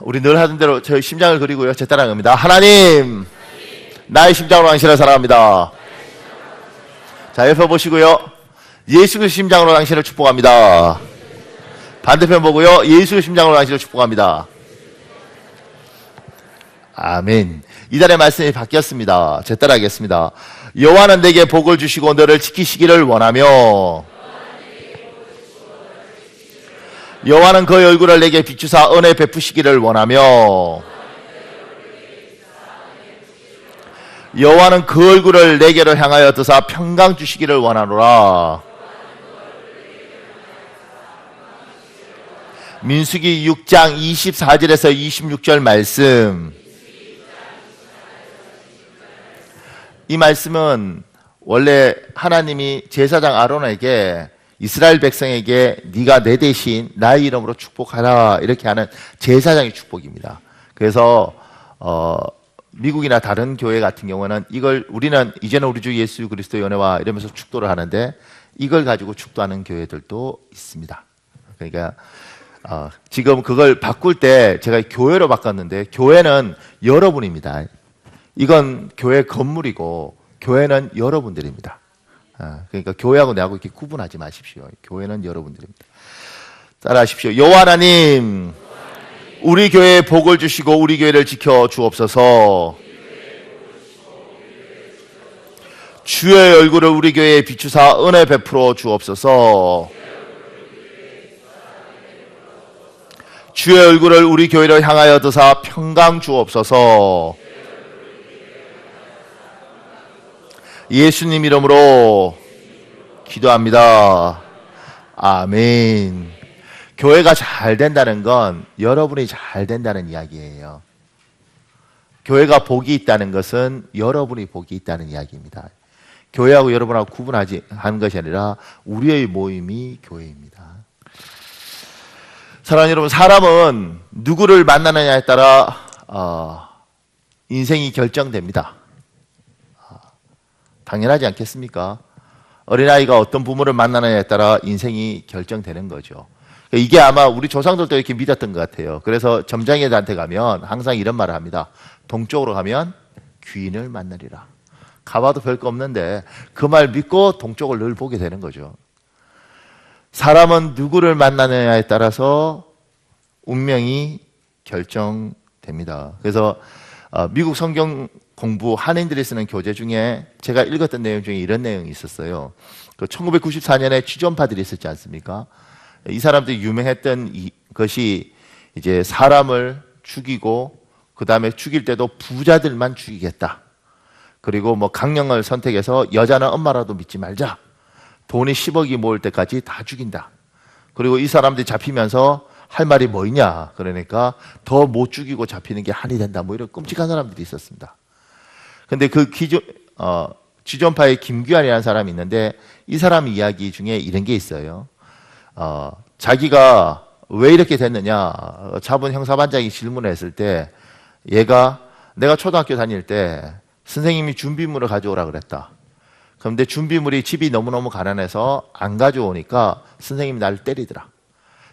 우리 늘 하던 대로 저희 심장을 그리고요. 제 따라갑니다. 하나님, 나의 심장으로 당신을 사랑합니다. 자, 옆에 보시고요. 예수 그리스도 심장으로 당신을 축복합니다. 반대편 보고요. 예수의 심장으로 당신을 축복합니다. 아멘. 이달의 말씀이 바뀌었습니다. 제 따라하겠습니다. 여호와는 내게 복을 주시고 너를 지키시기를 원하며 여호와는 그의 얼굴을 내게 비추사 은혜 베푸시기를 원하며 여호와는 그 얼굴을 내게로 향하여 드사 평강 주시기를 원하노라. 민수기 6장 24절에서 26절 말씀. 이 말씀은 원래 하나님이 제사장 아론에게 이스라엘 백성에게 네가 내 대신 나의 이름으로 축복하라 이렇게 하는 제사장의 축복입니다. 그래서 미국이나 다른 교회 같은 경우는 이걸 우리는 이제는 우리 주 예수 그리스도의 은혜와 이러면서 축도를 하는데 이걸 가지고 축도하는 교회들도 있습니다. 그러니까 지금 그걸 바꿀 때 제가 교회로 바꿨는데 교회는 여러분입니다. 이건 교회 건물이고 교회는 여러분들입니다. 그러니까 교회하고 내하고 이렇게 구분하지 마십시오. 교회는 여러분들입니다. 따라하십시오. 여호와 하나님, 우리 교회에 복을 주시고 우리 교회를 지켜 주옵소서. 주의 얼굴을 우리 교회에 비추사 은혜 베풀어 주옵소서. 주의 얼굴을 우리 교회를 향하여 드사 평강 주옵소서. 예수님 이름으로 기도합니다. 아멘. 교회가 잘 된다는 건 여러분이 잘 된다는 이야기예요. 교회가 복이 있다는 것은 여러분이 복이 있다는 이야기입니다. 교회하고 여러분하고 구분하지 하는 것이 아니라 우리의 모임이 교회입니다. 사랑하는 여러분, 사람은 누구를 만나느냐에 따라 인생이 결정됩니다. 당연하지 않겠습니까? 어린아이가 어떤 부모를 만나느냐에 따라 인생이 결정되는 거죠. 이게 아마 우리 조상들도 이렇게 믿었던 것 같아요. 그래서 점장애들한테 가면 항상 이런 말을 합니다. 동쪽으로 가면 귀인을 만나리라. 가봐도 별거 없는데 그 말 믿고 동쪽을 늘 보게 되는 거죠. 사람은 누구를 만나느냐에 따라서 운명이 결정됩니다. 그래서 미국 성경 공부 한인들이 쓰는 교재 중에 제가 읽었던 내용 중에 이런 내용이 있었어요. 그 1994년에 취존파들이 있었지 않습니까? 이 사람들이 유명했던 것이 이제 사람을 죽이고 그 다음에 죽일 때도 부자들만 죽이겠다. 그리고 뭐 강령을 선택해서 여자는 엄마라도 믿지 말자. 돈이 10억이 모을 때까지 다 죽인다. 그리고 이 사람들이 잡히면서 할 말이 뭐 있냐. 그러니까 더 못 죽이고 잡히는 게 한이 된다. 뭐 이런 끔찍한 사람들이 있었습니다. 근데 그 지존파의 김규환이라는 사람이 있는데 이 사람 이야기 중에 이런 게 있어요. 자기가 왜 이렇게 됐느냐. 자본 형사반장이 질문을 했을 때 얘가 내가 초등학교 다닐 때 선생님이 준비물을 가져오라 그랬다. 그런데 준비물이 집이 너무너무 가난해서 안 가져오니까 선생님이 나를 때리더라.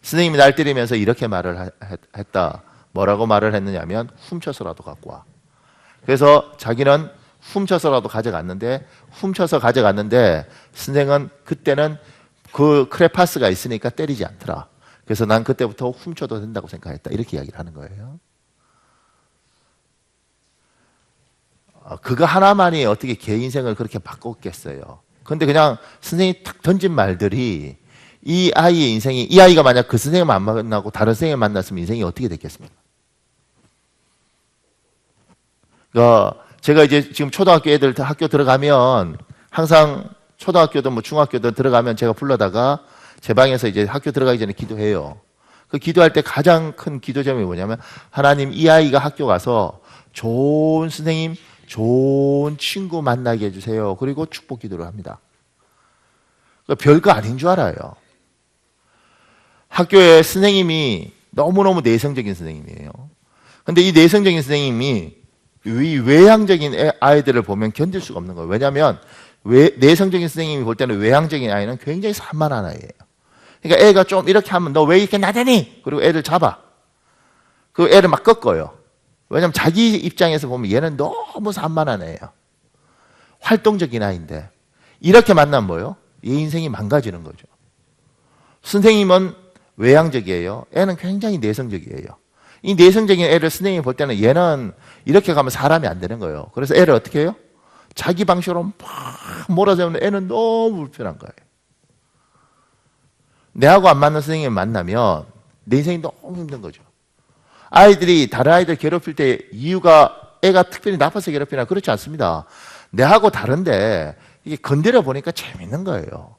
선생님이 날 때리면서 이렇게 말을 했다. 뭐라고 말을 했느냐면 훔쳐서라도 갖고 와. 그래서 자기는 훔쳐서라도 가져갔는데 선생은 그때는 그 크레파스가 있으니까 때리지 않더라. 그래서 난 그때부터 훔쳐도 된다고 생각했다. 이렇게 이야기를 하는 거예요. 그거 하나만이 어떻게 걔 인생을 그렇게 바꿨겠어요. 그런데 그냥 선생님이 탁 던진 말들이 이 아이의 인생이, 이 아이가 만약 그 선생님 안 만나고 다른 선생님 만났으면 인생이 어떻게 됐겠습니까? 그러니까 제가 이제 지금 초등학교 애들 학교 들어가면 항상 초등학교든 뭐 중학교든 들어가면 제가 불러다가 제 방에서 이제 학교 들어가기 전에 기도해요. 그 기도할 때 가장 큰 기도점이 뭐냐면 하나님, 이 아이가 학교 가서 좋은 선생님, 좋은 친구 만나게 해주세요. 그리고 축복 기도를 합니다. 그러니까 별거 아닌 줄 알아요. 학교에 선생님이 너무너무 내성적인 선생님이에요. 근데 이 내성적인 선생님이 이 외향적인 아이들을 보면 견딜 수가 없는 거예요. 왜냐하면 내성적인 선생님이 볼 때는 외향적인 아이는 굉장히 산만한 아이예요. 그러니까 애가 좀 이렇게 하면 너 왜 이렇게 나대니? 그리고 애를 잡아. 그 애를 막 꺾어요. 왜냐면 자기 입장에서 보면 얘는 너무 산만한 애예요. 활동적인 아이인데 이렇게 만나면 뭐예요? 얘 인생이 망가지는 거죠. 선생님은 외향적이에요. 애는 굉장히 내성적이에요. 이 내성적인 애를 선생님이 볼 때는 얘는 이렇게 가면 사람이 안 되는 거예요. 그래서 애를 어떻게 해요? 자기 방식으로 막 몰아세우는 애는 너무 불편한 거예요. 내하고 안 맞는 선생님을 만나면 내 인생이 너무 힘든 거죠. 아이들이 다른 아이들 괴롭힐 때 이유가 애가 특별히 나빠서 괴롭히나 그렇지 않습니다. 내하고 다른데 이게 건드려 보니까 재밌는 거예요.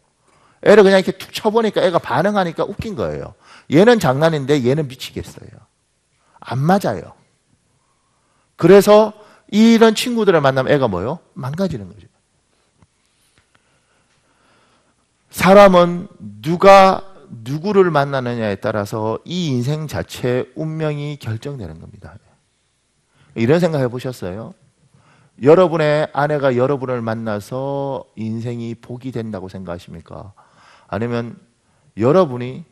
애를 그냥 이렇게 툭 쳐보니까 애가 반응하니까 웃긴 거예요. 얘는 장난인데 얘는 미치겠어요. 안 맞아요. 그래서 이런 친구들을 만나면 애가 뭐요? 망가지는 거죠. 사람은 누가 누구를 만나느냐에 따라서 이 인생 자체의 운명이 결정되는 겁니다. 이런 생각 해보셨어요? 여러분의 아내가 여러분을 만나서 인생이 복이 된다고 생각하십니까? 아니면 여러분이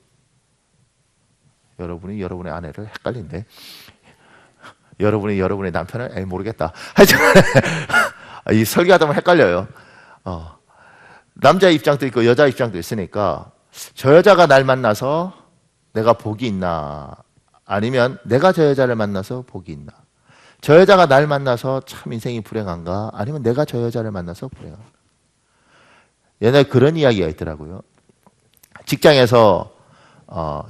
여러분의 아내를 헷갈린데 여러분이 여러분의 남편을 모르겠다. 이 설교하다 보면 헷갈려요. 남자 입장도 있고 여자 입장도 있으니까 저 여자가 날 만나서 내가 복이 있나 아니면 내가 저 여자를 만나서 복이 있나 저 여자가 날 만나서 참 인생이 불행한가 아니면 내가 저 여자를 만나서 불행한가. 옛날에 그런 이야기가 있더라고요. 직장에서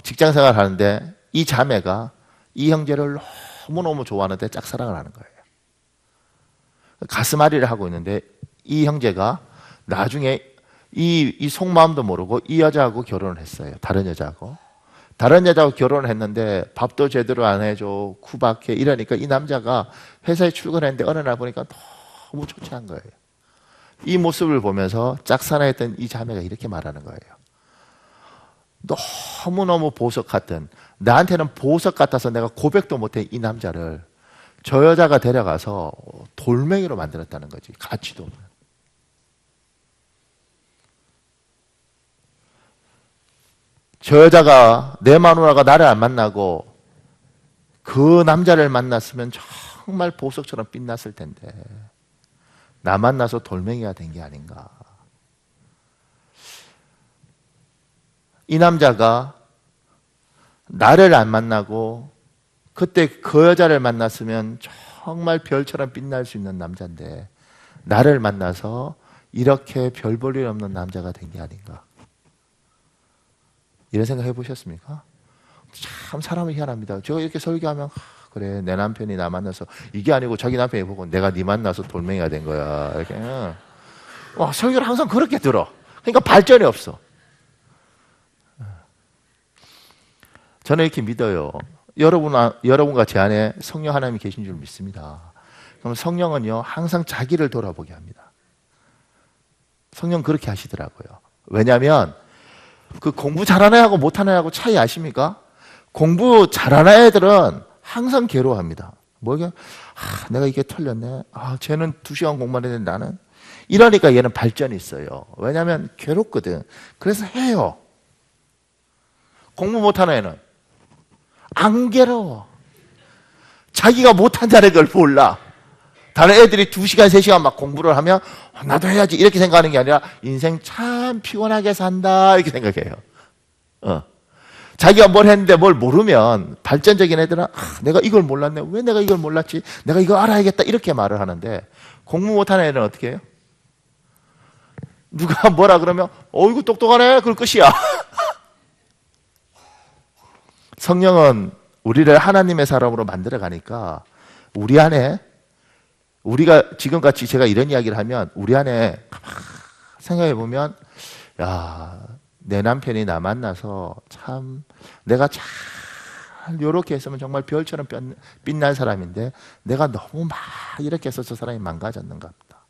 직장 생활을 하는데 이 자매가 이 형제를 너무너무 좋아하는데 짝사랑을 하는 거예요. 가슴앓이를 하고 있는데 이 형제가 나중에 이 속마음도 모르고 이 여자하고 결혼을 했어요. 다른 여자하고 결혼을 했는데 밥도 제대로 안 해줘, 구박해 이러니까 이 남자가 회사에 출근했는데 어느 날 보니까 너무 초췌한 거예요. 이 모습을 보면서 짝사랑했던 이 자매가 이렇게 말하는 거예요. 너무너무 보석 같은, 나한테는 보석 같아서 내가 고백도 못해 이 남자를 저 여자가 데려가서 돌멩이로 만들었다는 거지. 가치도 없는. 저 여자가 내 마누라가 나를 안 만나고 그 남자를 만났으면 정말 보석처럼 빛났을 텐데 나 만나서 돌멩이가 된 게 아닌가. 이 남자가 나를 안 만나고 그때 그 여자를 만났으면 정말 별처럼 빛날 수 있는 남자인데 나를 만나서 이렇게 별 볼 일 없는 남자가 된 게 아닌가. 이런 생각 해보셨습니까? 참 사람은 희한합니다. 제가 이렇게 설교하면 그래 내 남편이 나 만나서 이게 아니고 자기 남편이 보고 내가 네 만나서 돌멩이가 된 거야. 이렇게 설교를 항상 그렇게 들어. 그러니까 발전이 없어. 저는 이렇게 믿어요. 여러분과 제 안에 성령 하나님이 계신 줄 믿습니다. 그럼 성령은요 항상 자기를 돌아보게 합니다. 성령 그렇게 하시더라고요. 왜냐하면 그 공부 잘하는 애하고 못하는 애하고 차이 아십니까? 공부 잘하는 애들은 항상 괴로워합니다. 뭐게? 내가 이게 틀렸네. 쟤는 2시간 공부만 했는데 나는 이러니까 얘는 발전이 있어요. 왜냐하면 괴롭거든. 그래서 해요. 공부 못하는 애는 안 괴로워. 자기가 못한다는 걸 몰라. 다른 애들이 2시간, 3시간 막 공부를 하면 나도 해야지 이렇게 생각하는 게 아니라 인생 참 피곤하게 산다 이렇게 생각해요. 자기가 뭘 했는데 뭘 모르면 발전적인 애들은 내가 이걸 몰랐네. 왜 내가 이걸 몰랐지? 내가 이거 알아야겠다 이렇게 말을 하는데 공부 못하는 애들은 어떻게 해요? 누가 뭐라 그러면 이거 똑똑하네 그럴 것이야. 성령은 우리를 하나님의 사람으로 만들어 가니까 우리 안에 우리가 지금같이 제가 이런 이야기를 하면 우리 안에 생각해 보면 내 남편이 나 만나서 참 내가 잘 이렇게 했으면 정말 별처럼 빛날 사람인데 내가 너무 막 이렇게 해서 저 사람이 망가졌는가 보다.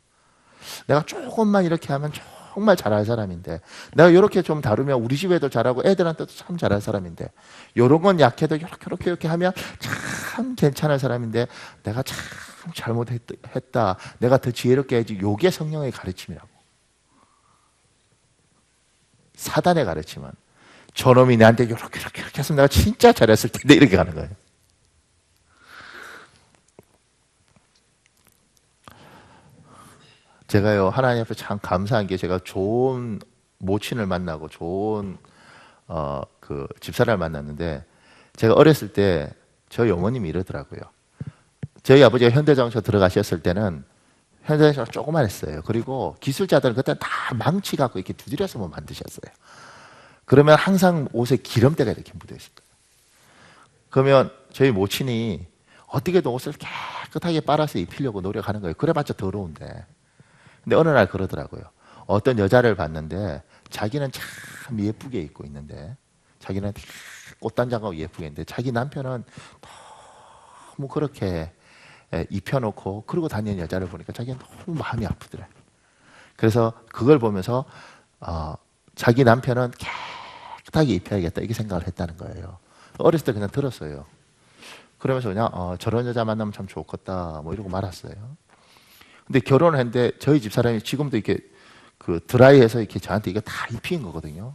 내가 조금만 이렇게 하면 정말 잘할 사람인데 내가 이렇게 좀 다루면 우리 집에도 잘하고 애들한테도 참 잘할 사람인데 이런 건 약해도 이렇게 하면 참 괜찮은 사람인데 내가 참 잘못했다. 내가 더 지혜롭게 해야지. 요게 성령의 가르침이라고. 사단의 가르침은 저놈이 나한테 이렇게 했으면 내가 진짜 잘했을 텐데 이렇게 가는 거예요. 제가요, 하나님 앞에 참 감사한 게 제가 좋은 모친을 만나고 좋은 그 집사를 만났는데, 제가 어렸을 때 저희 어머님이 이러더라고요. 저희 아버지가 현대자동차 들어가셨을 때는 현대자동차가 조그만 했어요. 그리고 기술자들은 그때 다 망치 갖고 이렇게 두드려서 뭐 만드셨어요. 그러면 항상 옷에 기름때가 이렇게 묻어 있을 거예요. 그러면 저희 모친이 어떻게든 옷을 깨끗하게 빨아서 입히려고 노력하는 거예요. 그래봤자 더러운데. 근데 어느 날 그러더라고요. 어떤 여자를 봤는데 자기는 참 예쁘게 입고 있는데, 자기는 꽃단장하고 예쁘게 있는데 자기 남편은 너무 그렇게 입혀놓고 그러고 다니는 여자를 보니까 자기는 너무 마음이 아프더래. 그래서 그걸 보면서 자기 남편은 깨끗하게 입혀야겠다 이렇게 생각을 했다는 거예요. 어렸을 때 그냥 들었어요. 그러면서 그냥 저런 여자 만나면 참 좋겠다 뭐 이러고 말았어요. 근데 결혼을 했는데 저희 집사람이 지금도 이렇게 그 드라이해서 이렇게 저한테 이거 다 입힌 거거든요.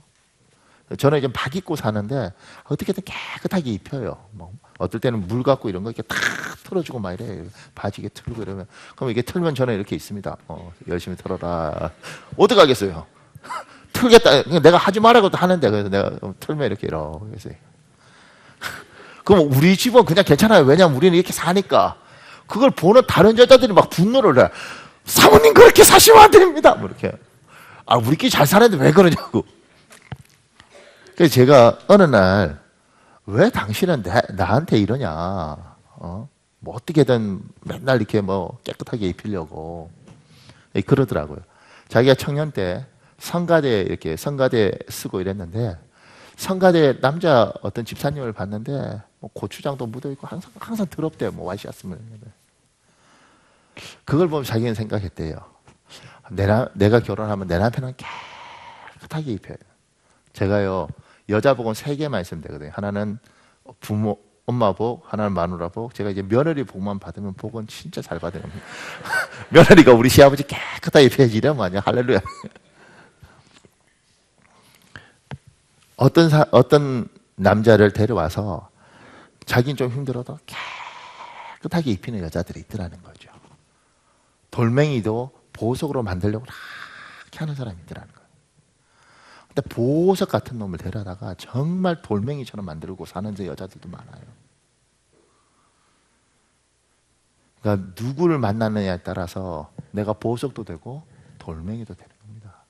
저는 이제 막 입고 사는데 어떻게든 깨끗하게 입혀요. 뭐 어떨 때는 물 갖고 이런 거 이렇게 탁 틀어주고 막 이래. 바지 이게 틀고 이러면, 그럼 이게 틀면 저는 이렇게 있습니다. 열심히 틀어라. 어떡하겠어요? 틀겠다. 내가 하지 말라고도 하는데, 그래서 내가 틀면 이렇게 했어요. 그럼 우리 집은 그냥 괜찮아요. 왜냐면 우리는 이렇게 사니까. 그걸 보는 다른 여자들이 막 분노를 해. 사모님 그렇게 사시면 안 됩니다. 뭐 이렇게. 우리끼리 잘 사는데 왜 그러냐고. 그래서 제가 어느 날, 왜 당신은 나한테 이러냐. 뭐 어떻게든 맨날 이렇게 뭐 깨끗하게 입히려고. 그러더라고요. 자기가 청년 때 성가대 쓰고 이랬는데, 성가대 남자 어떤 집사님을 봤는데 뭐 고추장도 묻어있고 항상 더럽대요. 뭐 와이셔츠면. 그걸 보면 자기는 생각했대요. 내가 결혼하면 내 남편은 깨끗하게 입혀요. 제가요, 여자 복은 3개만 있으면 되거든요. 하나는 부모, 엄마 복, 하나는 마누라 복. 제가 이제 며느리 복만 받으면 복은 진짜 잘 받아요. 며느리가 우리 시아버지 깨끗하게 입혀야지 이러면 아니야. 할렐루야. 어떤 남자를 데려와서 자기는 좀 힘들어도 깨끗하게 입히는 여자들이 있더라는 거죠. 돌멩이도 보석으로 만들려고 그렇게 하는 사람이 있더라는 거예요. 근데 보석 같은 놈을 데려다가 정말 돌멩이처럼 만들고 사는 여자들도 많아요. 그러니까 누구를 만나느냐에 따라서 내가 보석도 되고 돌멩이도 되는 겁니다.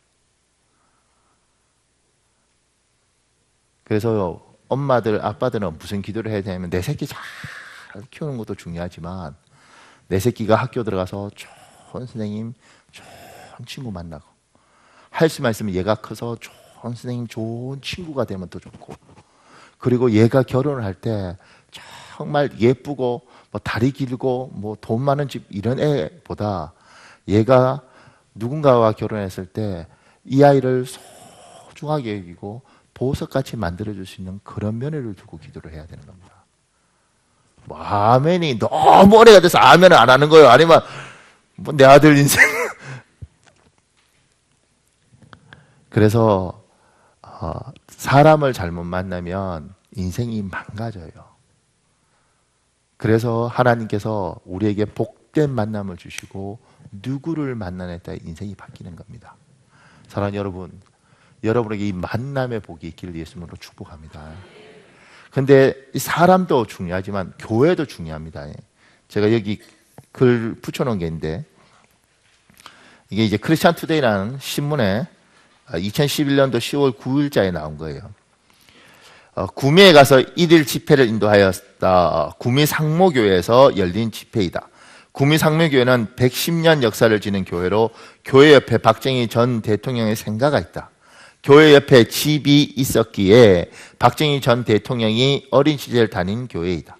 그래서 엄마들, 아빠들은 무슨 기도를 해야 되냐면, 내 새끼 잘 키우는 것도 중요하지만 내 새끼가 학교 들어가서 좋은 선생님, 좋은 친구 만나고, 할 수만 있으면 얘가 커서 좋은 선생님, 좋은 친구가 되면 더 좋고, 그리고 얘가 결혼을 할 때 정말 예쁘고 뭐 다리 길고 뭐 돈 많은 집 이런 애보다 얘가 누군가와 결혼했을 때 이 아이를 소중하게 여기고 보석같이 만들어줄 수 있는 그런 며느리를 두고 기도를 해야 되는 겁니다. 뭐 아멘이 너무 오래가 돼서 아멘을 안 하는 거예요. 아니면 뭐 내 아들 인생. 그래서 사람을 잘못 만나면 인생이 망가져요. 그래서 하나님께서 우리에게 복된 만남을 주시고 누구를 만나냐에 따라 인생이 바뀌는 겁니다. 사랑하는 여러분, 여러분에게 이 만남의 복이 있기를 예수님으로 축복합니다. 근데 사람도 중요하지만 교회도 중요합니다. 제가 여기 글 붙여놓은 게 있는데, 이게 이제 크리스찬 투데이라는 신문에 2011년도 10월 9일자에 나온 거예요. 구미에 가서 1일 집회를 인도하였다. 구미 상모교회에서 열린 집회이다. 구미 상모교회는 110년 역사를 지닌 교회로 교회 옆에 박정희 전 대통령의 생가가 있다. 교회 옆에 집이 있었기에 박정희 전 대통령이 어린 시절 다닌 교회이다.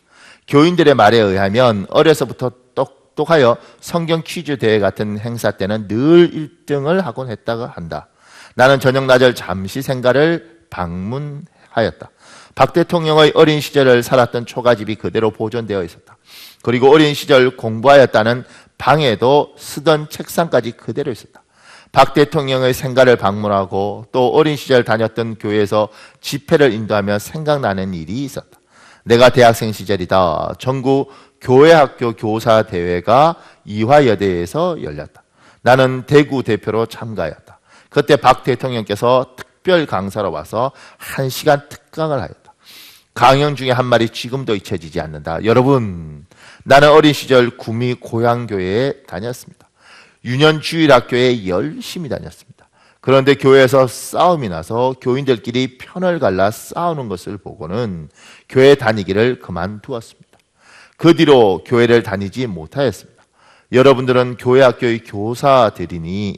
교인들의 말에 의하면 어려서부터 똑똑하여 성경 퀴즈 대회 같은 행사 때는 늘 1등을 하곤 했다고 한다. 나는 저녁 낮을 잠시 생가를 방문하였다. 박 대통령의 어린 시절을 살았던 초가집이 그대로 보존되어 있었다. 그리고 어린 시절 공부하였다는 방에도 쓰던 책상까지 그대로 있었다. 박 대통령의 생가를 방문하고 또 어린 시절 다녔던 교회에서 집회를 인도하며 생각나는 일이 있었다. 내가 대학생 시절이다. 전국 교회학교 교사 대회가 이화여대에서 열렸다. 나는 대구 대표로 참가하였다. 그때 박 대통령께서 특별 강사로 와서 1시간 특강을 하였다. 강연 중에 한 말이 지금도 잊혀지지 않는다. 여러분, 나는 어린 시절 구미 고향교회에 다녔습니다. 유년주일학교에 열심히 다녔습니다. 그런데 교회에서 싸움이 나서 교인들끼리 편을 갈라 싸우는 것을 보고는 교회 다니기를 그만두었습니다. 그 뒤로 교회를 다니지 못하였습니다. 여러분들은 교회 학교의 교사들이시니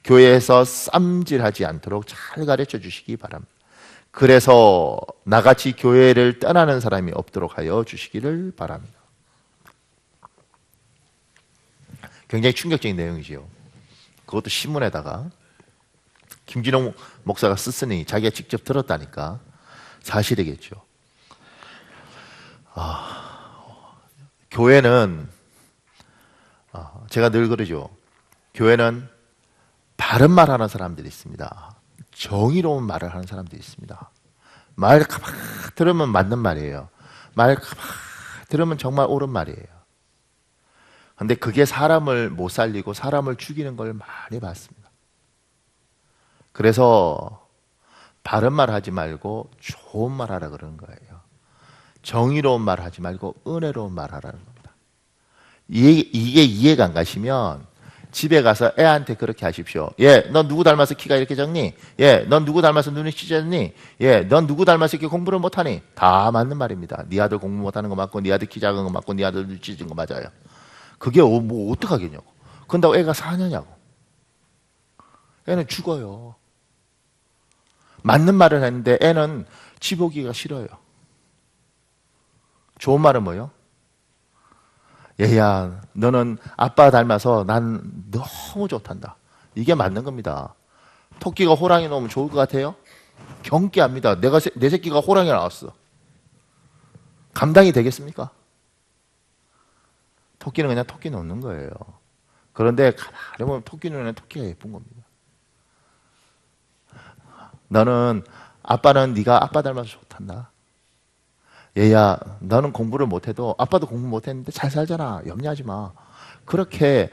교회에서 쌈질하지 않도록 잘 가르쳐 주시기 바랍니다. 그래서 나같이 교회를 떠나는 사람이 없도록 하여 주시기를 바랍니다. 굉장히 충격적인 내용이지요. 그것도 신문에다가 김진홍 목사가 썼으니 자기가 직접 들었다니까 사실이겠죠. 교회는 제가 늘 그러죠. 교회는 바른 말 하는 사람들이 있습니다. 정의로운 말을 하는 사람들이 있습니다. 말 가만 들으면 맞는 말이에요. 말 가만 들으면 정말 옳은 말이에요. 근데 그게 사람을 못 살리고 사람을 죽이는 걸 많이 봤습니다. 그래서 바른 말 하지 말고 좋은 말 하라 그러는 거예요. 정의로운 말 하지 말고 은혜로운 말 하라는 겁니다. 이게 이해가 안 가시면 집에 가서 애한테 그렇게 하십시오. 예, 넌 누구 닮아서 키가 이렇게 작니? 예, 넌 누구 닮아서 눈이 찢어졌니? 예, 넌 누구 닮아서 이렇게 공부를 못하니? 다 맞는 말입니다. 네 아들 공부 못하는 거 맞고 네 아들 키 작은 거 맞고 네 아들 눈 찢어진 거 맞아요. 그게 뭐 어떡하겠냐고. 그런다고 애가 사냐냐고. 애는 죽어요. 맞는 말을 했는데 애는 집 오기가 싫어요. 좋은 말은 뭐예요? 얘야, 너는 아빠 닮아서 난 너무 좋단다. 이게 맞는 겁니다. 토끼가 호랑이 놓으면 좋을 것 같아요? 경계합니다. 내 새끼가 호랑이 나왔어. 감당이 되겠습니까? 토끼는 그냥 토끼 놓는 거예요. 그런데 가만히 보면 토끼 눈에는 토끼가 예쁜 겁니다. 아빠는 네가 아빠 닮아서 좋단다. 얘야, 너는 공부를 못해도 아빠도 공부 못했는데 잘 살잖아. 염려하지 마. 그렇게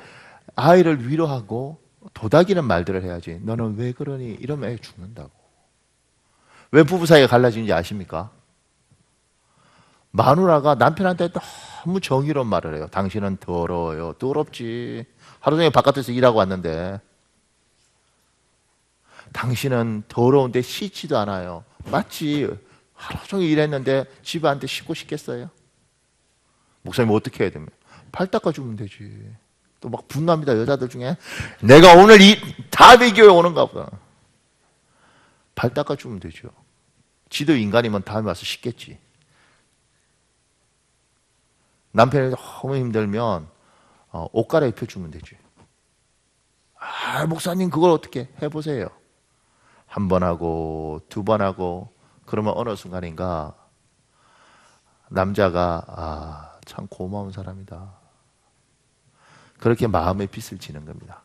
아이를 위로하고 도닥이는 말들을 해야지. 너는 왜 그러니? 이러면 애 죽는다고. 왜 부부 사이가 갈라지는지 아십니까? 마누라가 남편한테 너무 정의로운 말을 해요. 당신은 더러워요. 더럽지. 하루 종일 바깥에서 일하고 왔는데. 당신은 더러운데 씻지도 않아요. 맞지? 하루 종일 일했는데 집안한테 씻고 싶겠어요? 목사님 어떻게 해야 됩니까? 발 닦아주면 되지. 또 막 분노합니다. 여자들 중에 내가 오늘 다음에 교회 오는가 보다. 발 닦아주면 되죠. 지도 인간이면 다음에 와서 씻겠지. 남편이 너무 힘들면 옷 갈아입혀주면 되지. 목사님 그걸 어떻게 해보세요. 한 번 하고 두 번 하고 그러면 어느 순간인가 남자가 참 고마운 사람이다. 그렇게 마음의 빚을 지는 겁니다.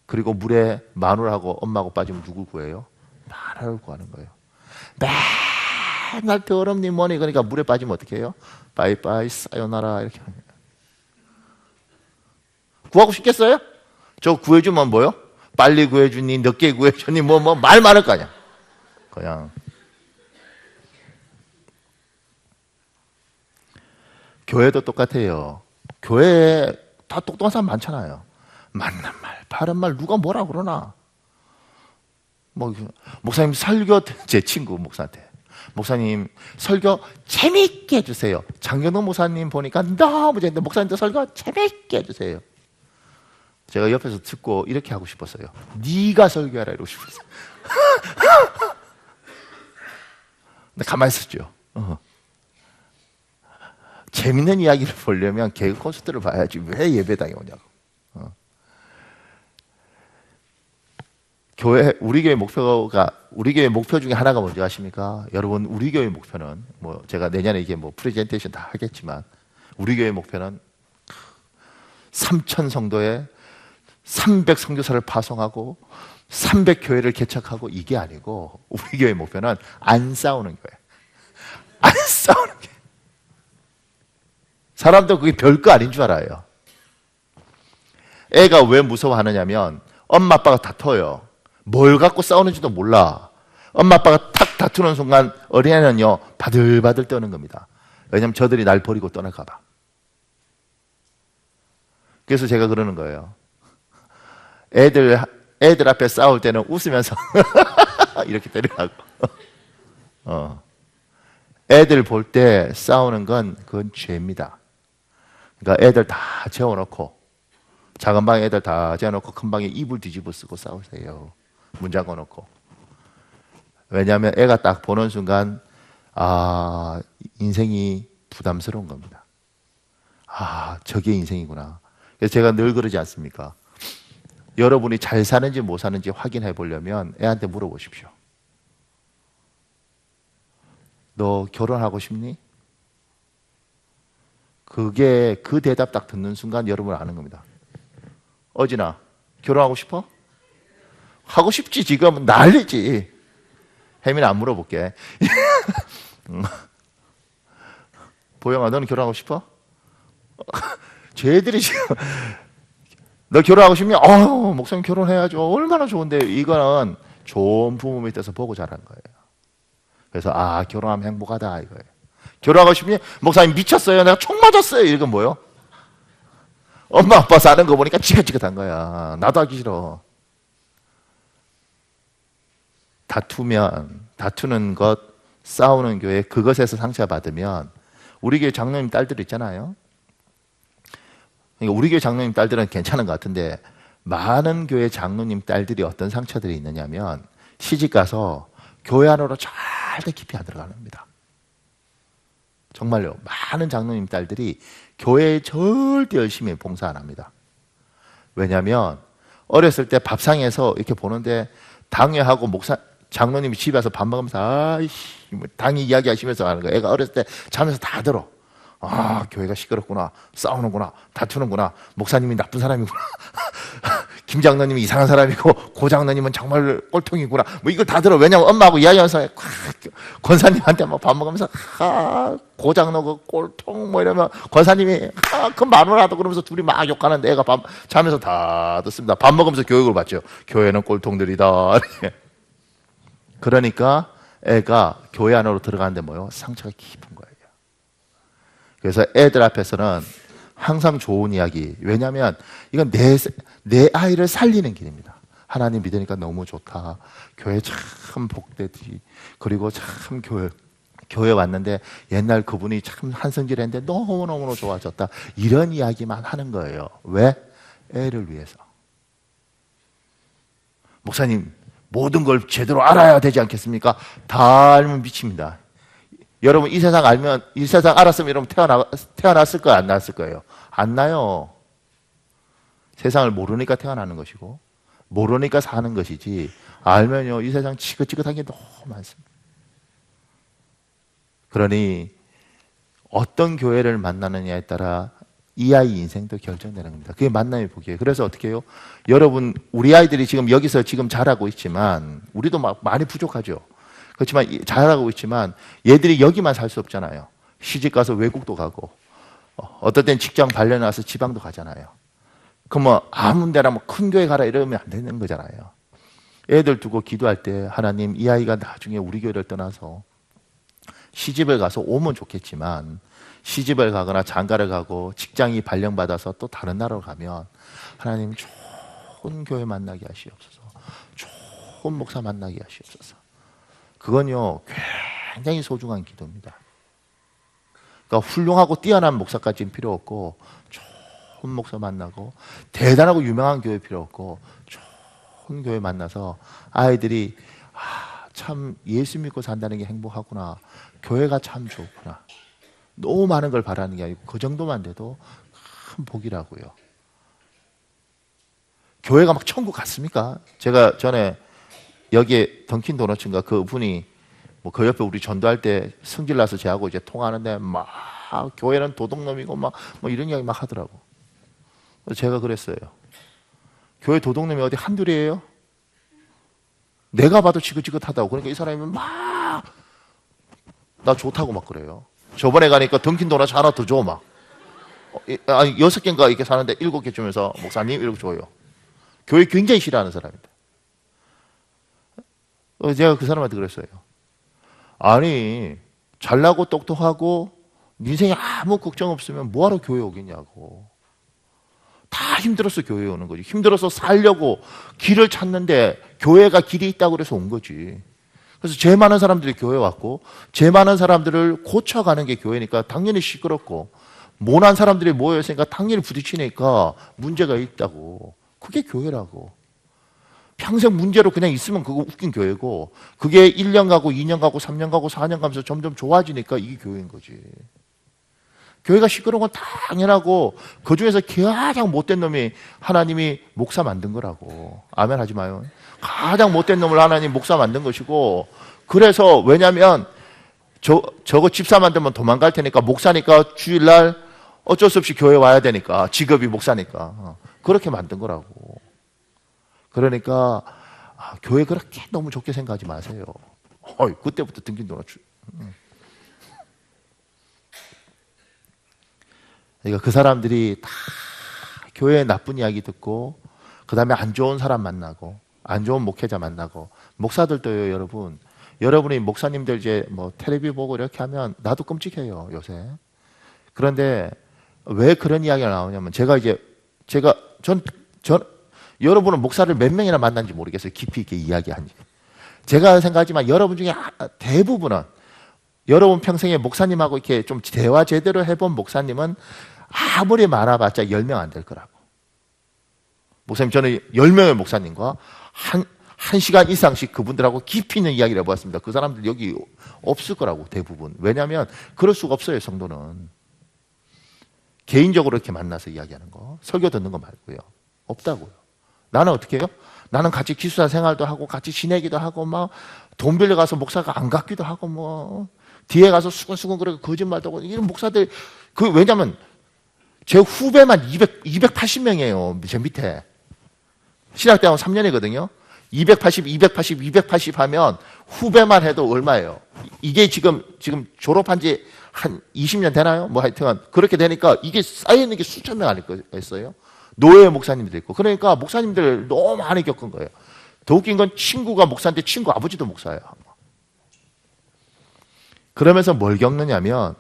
그리고 물에 마누라하고 엄마하고 빠지면 누굴 구해요? 나를 구하는 거예요. 맨날 더럽니 뭐니 그러니까 물에 빠지면 어떻게 해요? 빠이빠이 사요나라 이렇게 구하고 싶겠어요? 저 구해주면 뭐요? 빨리 구해주니 늦게 구해주니 뭐 말 많을 거 아니야. 그냥 교회도 똑같아요. 교회에 다 똑똑한 사람 많잖아요. 맞는 말, 바른 말 누가 뭐라 그러나. 목사님 설교 제 친구 목사한테 목사님 설교 재밌게 해주세요. 장경동 목사님 보니까 너무 재밌는데 목사님도 설교 재밌게 해주세요. 제가 옆에서 듣고 이렇게 하고 싶었어요. 네가 설교하라 이러고 싶었어요. 근데 가만히 있었죠. 재밌는 이야기를 보려면 개그 콘서트를 봐야지 왜 예배당에 오냐고. 우리 교회 목표 중에 하나가 뭔지 아십니까? 여러분, 우리 교회 목표는 제가 내년에 이게 프레젠테이션 다 하겠지만 우리 교회 목표는 3,000 성도에 300 선교사를 파송하고 300 교회를 개척하고 이게 아니고 우리 교회 목표는 안 싸우는 거예요. 안 싸우는 게. 사람도 그게 별거 아닌 줄 알아요. 애가 왜 무서워하느냐면 엄마 아빠가 다퉈요. 뭘 갖고 싸우는지도 몰라. 엄마 아빠가 탁 다투는 순간 어린애는요 바들바들 떠는 겁니다. 왜냐하면 저들이 날 버리고 떠날까 봐. 그래서 제가 그러는 거예요. 애들 앞에 싸울 때는 웃으면서 이렇게 때리라고. 애들 볼 때 싸우는 건 그건 죄입니다. 그러니까 애들 다 재워놓고, 작은 방에 애들 다 재워놓고 큰 방에 이불 뒤집어 쓰고 싸우세요. 문 잠궈놓고. 왜냐하면 애가 딱 보는 순간 아, 인생이 부담스러운 겁니다. 아, 저게 인생이구나. 그래서 제가 늘 그러지 않습니까? 여러분이 잘 사는지 못 사는지 확인해 보려면 애한테 물어보십시오. 너 결혼하고 싶니? 그게 그 대답 딱 듣는 순간 여러분 아는 겁니다. 어진아, 결혼하고 싶어? 하고 싶지. 지금 난리지. 혜민아 안 물어볼게. 보영아, 너는 결혼하고 싶어? 쟤들이 지금 너 결혼하고 싶니? 목사님 결혼해야죠. 얼마나 좋은데. 이거는 좋은 부모 밑에서 보고 자란 거예요. 그래서 아, 결혼하면 행복하다 이거예요. 결혼하고 싶니? 목사님 미쳤어요. 내가 총 맞았어요. 이건 뭐요? 엄마 아빠 사는 거 보니까 지긋지긋한 거야. 나도 하기 싫어. 다투는 것, 싸우는 교회, 그것에서 상처받으면 우리 교회 장로님 딸들 있잖아요. 그러니까 우리 교회 장로님 딸들은 괜찮은 것 같은데 많은 교회 장로님 딸들이 어떤 상처들이 있느냐면 시집가서 교회 안으로 절대 깊이 안 들어가는 겁니다. 정말요. 많은 장로님 딸들이 교회에 절대 열심히 봉사 안 합니다. 왜냐하면 어렸을 때 밥상에서 이렇게 보는데 당회하고 장로님이 집에 와서 밥 먹으면서 아이씨 당이 이야기하시면서 하는 거예요. 애가 어렸을 때 자면서 다 들어. 아, 교회가 시끄럽구나. 싸우는구나. 다투는구나. 목사님이 나쁜 사람이구나. 김 장로님이 이상한 사람이고 고 장로님은 정말 꼴통이구나. 뭐 이걸 다 들어. 왜냐면 엄마하고 이야기하면서 권사님한테 막 밥 먹으면서 고 장로 그 꼴통 뭐 이러면 권사님이 그 말을 그러면서 둘이 막 욕하는데 애가 자면서 다 듣습니다. 밥 먹으면서 교육을 받죠. 교회는 꼴통들이다. 그러니까 애가 교회 안으로 들어가는데 뭐요? 상처가 깊은 거예요. 그래서 애들 앞에서는 항상 좋은 이야기. 왜냐하면 이건 내 아이를 살리는 길입니다. 하나님 믿으니까 너무 좋다. 교회 참 복되지. 그리고 참 교회 왔는데 옛날 그분이 참 한성질했는데 너무너무 좋아졌다. 이런 이야기만 하는 거예요. 왜? 애를 위해서. 목사님, 모든 걸 제대로 알아야 되지 않겠습니까? 다 알면 미칩니다. 여러분 이 세상 알았으면 여러분 태어났을 거예요? 안 낳았을 거예요? 안 나요. 세상을 모르니까 태어나는 것이고 모르니까 사는 것이지 알면요 이 세상 지긋지긋한 게 너무 많습니다. 그러니 어떤 교회를 만나느냐에 따라 이 아이 인생도 결정되는 겁니다. 그게 만남의 복이에요. 그래서 어떻게 해요? 여러분 우리 아이들이 지금 여기서 지금 자라고 있지만 우리도 막 많이 부족하죠. 그렇지만 잘하고 있지만 얘들이 여기만 살 수 없잖아요. 시집 가서 외국도 가고 어떨 땐 직장 발려나서 지방도 가잖아요. 그럼 뭐 아무 데나 뭐 큰 교회 가라 이러면 안 되는 거잖아요. 애들 두고 기도할 때 하나님 이 아이가 나중에 우리 교회를 떠나서 시집을 가서 오면 좋겠지만 시집을 가거나 장가를 가고 직장이 발령받아서 또 다른 나라로 가면 하나님 좋은 교회 만나게 하시옵소서. 좋은 목사 만나게 하시옵소서. 그건요 굉장히 소중한 기도입니다. 그러니까 훌륭하고 뛰어난 목사까지는 필요 없고 좋은 목사 만나고 대단하고 유명한 교회 필요 없고 좋은 교회 만나서 아이들이 참 예수 믿고 산다는 게 행복하구나. 교회가 참 좋구나. 너무 많은 걸 바라는 게 아니고 그 정도만 돼도 큰 복이라고요. 교회가 막 천국 같습니까? 제가 전에 여기에 던킨 도너츠인가 그 분이 뭐 그 옆에 우리 전도할 때 성질나서 제하고 이제 통화하는데 막 교회는 도둑놈이고 막 뭐 이런 이야기 막 하더라고. 제가 그랬어요. 교회 도둑놈이 어디 한둘이에요? 내가 봐도 지긋지긋하다고. 그러니까 이 사람이 막 나 좋다고 막 그래요. 저번에 가니까 던킨 도너츠 하나 더 줘 막. 아니, 6개인가 이렇게 사는데 7개 주면서 목사님 이렇게 줘요. 교회 굉장히 싫어하는 사람입니다. 제가 그 사람한테 그랬어요. 아니, 잘나고 똑똑하고 인생에 아무 걱정 없으면 뭐하러 교회 오겠냐고. 다 힘들어서 교회에 오는 거지. 힘들어서 살려고 길을 찾는데 교회가 길이 있다고 그래서 온 거지. 그래서 죄 많은 사람들이 교회 왔고 죄 많은 사람들을 고쳐가는 게 교회니까 당연히 시끄럽고 모난 사람들이 모여있으니까 당연히 부딪히니까 문제가 있다고. 그게 교회라고. 평생 문제로 그냥 있으면 그거 웃긴 교회고 그게 1년 가고 2년 가고 3년 가고 4년 가면서 점점 좋아지니까 이게 교회인 거지. 교회가 시끄러운 건 당연하고 그중에서 가장 못된 놈이 하나님이 목사 만든 거라고. 아멘 하지 마요. 가장 못된 놈을 하나님 목사 만든 것이고 그래서 왜냐하면 저거 집사 만들면 도망갈 테니까 목사니까 주일날 어쩔 수 없이 교회 와야 되니까 직업이 목사니까 그렇게 만든 거라고. 그러니까 교회 그렇게 너무 좋게 생각하지 마세요. 그때부터 등긴 돌아. 그러니까 그 사람들이 다 교회의 나쁜 이야기 듣고 그 다음에 안 좋은 사람 만나고 안 좋은 목회자 만나고 목사들도요 여러분. 여러분이 목사님들 이제 뭐 텔레비 보고 이렇게 하면 나도 끔찍해요 요새. 그런데 왜 그런 이야기가 나오냐면 제가 여러분은 목사를 몇 명이나 만난지 모르겠어요. 깊이 있게 이야기한지. 제가 생각하지만 여러분 중에 대부분은 여러분 평생에 목사님하고 이렇게 좀 대화 제대로 해본 목사님은 아무리 많아봤자 10명 안 될 거라고. 목사님 저는 10명의 목사님과 한 시간 이상씩 그분들하고 깊이 있는 이야기를 해보았습니다. 그 사람들 여기 없을 거라고 대부분. 왜냐하면 그럴 수가 없어요. 성도는. 개인적으로 이렇게 만나서 이야기하는 거. 설교 듣는 거 말고요. 없다고요. 나는 어떻게 해요? 나는 같이 기숙사 생활도 하고 같이 지내기도 하고 막 돈 빌려가서 목사가 안 갖기도 하고 뭐 뒤에 가서 수근수근 그렇게 거짓말도 하고 이런 목사들 왜냐면 제 후배만 280명이에요. 제 밑에. 신학대학원 3년이거든요. 280 하면 후배만 해도 얼마예요? 이게 지금 졸업한 지 한 20년 되나요? 뭐 하여튼 그렇게 되니까 이게 쌓여있는 게 수천 명 아닐까요? 노예 목사님도 있고. 그러니까 목사님들 너무 많이 겪은 거예요. 더 웃긴 건 친구가 목사인데 친구 아버지도 목사예요. 그러면서 뭘 겪느냐면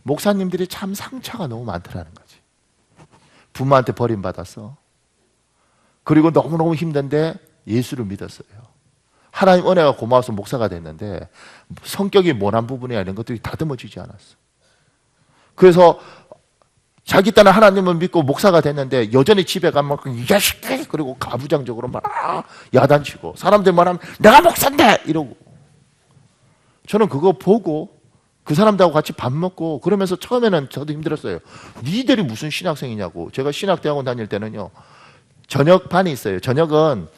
목사님들이 참 상처가 너무 많더라는 거지. 부모한테 버림받았어. 그리고 너무너무 힘든데 예수를 믿었어요. 하나님 은혜가 고마워서 목사가 됐는데 성격이 모난 부분이나 이런 것들이 다듬어지지 않았어. 그래서 자기 딴은 하나님을 믿고 목사가 됐는데 여전히 집에 가면 이 자식들 그리고 가부장적으로 막 야단치고 사람들 말하면 내가 목사인데 이러고. 저는 그거 보고 그 사람들하고 같이 밥 먹고 그러면서 처음에는 저도 힘들었어요. 니들이 무슨 신학생이냐고. 제가 신학대학원 다닐 때는요 저녁반이 있어요. 저녁은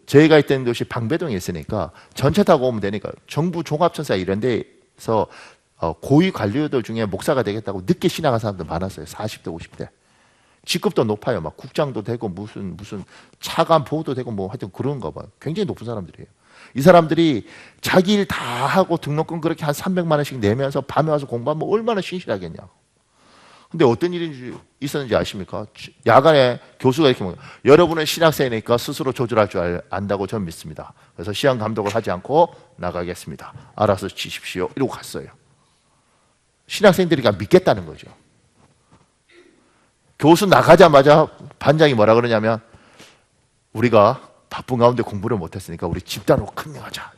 저희가 있던 곳이 방배동에 있으니까 전차 타고 오면 되니까 정부 종합천사 이런 데서 고위 관료들 중에 목사가 되겠다고 늦게 신학한 사람들 많았어요. 40대 50대. 직급도 높아요. 막 국장도 되고 무슨 차관 보호도 되고 뭐 하여튼 그런가 봐요. 굉장히 높은 사람들이에요. 이 사람들이 자기 일 다 하고 등록금 그렇게 한 300만 원씩 내면서 밤에 와서 공부하면 얼마나 신실하겠냐고. 근데 어떤 일이 있었는지 아십니까? 야간에 교수가 이렇게 mówi니다. 여러분은 신학생이니까 스스로 조절할 줄 안다고 저는 믿습니다. 그래서 시험 감독을 하지 않고 나가겠습니다. 알아서 치십시오. 이러고 갔어요. 신학생들이 믿겠다는 거죠. 교수 나가자마자 반장이 뭐라 그러냐면 우리가 바쁜 가운데 공부를 못했으니까 우리 집단으로 컨닝하자.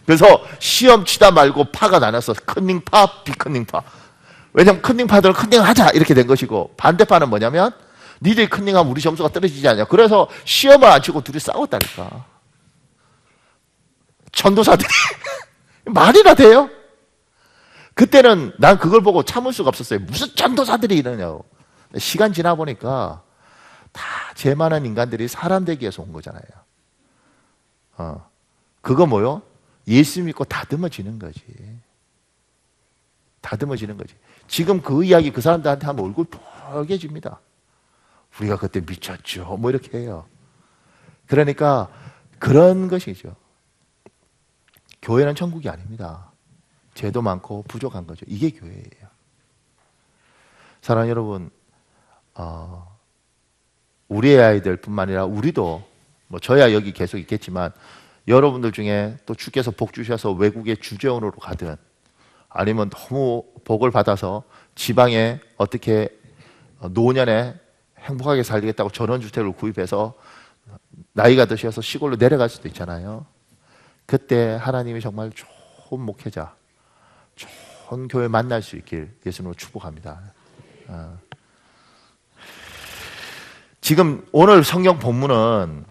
그래서 시험 치다 말고 파가 나눠서 컨닝파, 비컨닝파. 왜냐하면 컨닝파들은 컨닝하자 이렇게 된 것이고 반대파는 뭐냐면 니들이 컨닝하면 우리 점수가 떨어지지 않냐. 그래서 시험을 안 치고 둘이 싸웠다니까. 전도사들이 말이나 돼요? 그때는 난 그걸 보고 참을 수가 없었어요. 무슨 전도사들이 이러냐고. 시간 지나 보니까 다 죄 많은 인간들이 사람 되기 위해서 온 거잖아요. 그거 뭐요? 예수 믿고 다듬어지는 거지. 다듬어지는 거지. 지금 그 이야기 그 사람들한테 하면 얼굴 빨개집니다. 우리가 그때 미쳤죠. 뭐 이렇게 해요. 그러니까 그런 것이죠. 교회는 천국이 아닙니다. 죄도 많고 부족한 거죠. 이게 교회예요. 사랑하는 여러분, 우리의 아이들뿐만 아니라 우리도 뭐 저야 여기 계속 있겠지만 여러분들 중에 또 주께서 복 주셔서 외국의 주재원으로 가든 아니면 너무 복을 받아서 지방에 어떻게 노년에 행복하게 살리겠다고 전원주택을 구입해서 나이가 드셔서 시골로 내려갈 수도 있잖아요. 그때 하나님이 정말 좋은 목회자, 좋은 교회 만날 수 있길 예수님으로 축복합니다. 지금 오늘 성경 본문은